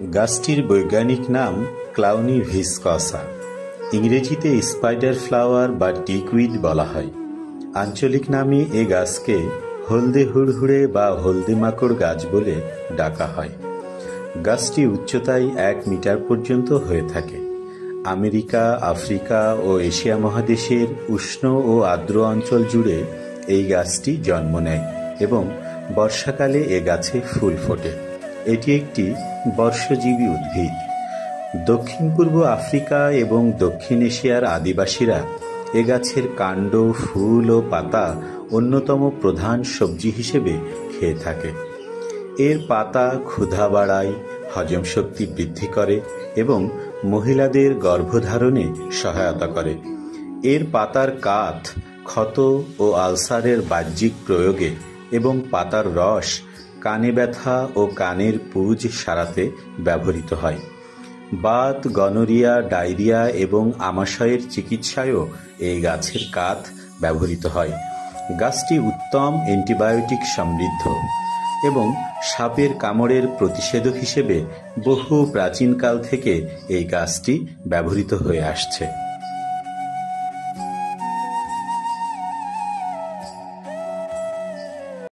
গাছটির বৈজ্ঞানিক নাম ক্লাউনি ভিসকসা। ইংরেজিতে স্পাইডার ফ্লাওয়ার বা টিকউইড বলা হয়। আঞ্চলিক নামে এ গাছকে হলদে হুড়হুড়ে বা হলদে মাকড় গাছ বলে ডাকা হয়। গাছটি উচ্চতায় 1 মিটার পর্যন্ত হয়ে থাকে। আমেরিকা, আফ্রিকা ও এশিয়া মহাদেশের উষ্ণ ও আর্দ্র অঞ্চল জুড়ে এই গাছটি জন্ম নেয় এবং বর্ষাকালে এ গাছে ফুল ফোটে। এটি একটি বর্ষজীবী উদ্ভিদ। দক্ষিণ পূর্ব আফ্রিকা এবং দক্ষিণ এশিয়ার আদিবাসীরা এ গাছের কাণ্ড, ফুল ও পাতা অন্যতম প্রধান সবজি হিসেবে খেয়ে থাকে। এর পাতা ক্ষুধা বাড়ায়, হজম শক্তি বৃদ্ধি করে এবং মহিলাদের গর্ভধারণে সহায়তা করে। এর পাতার কাঠ ক্ষত ও আলসারের বাহ্যিক প্রয়োগে এবং পাতার রস কানে ব্যথা ও কানের পুঁজ সারাতে ব্যবহৃত হয়। বাত, গনোরিয়া, ডায়রিয়া এবং আমাশয়ের চিকিৎসায়ও এই গাছের কাঠ ব্যবহৃত হয়। গাছটি উত্তম অ্যান্টিবায়োটিক সমৃদ্ধ এবং সাপের কামড়ের প্রতিষেধক হিসেবে বহু প্রাচীনকাল থেকে এই গাছটি ব্যবহৃত হয়ে আসছে।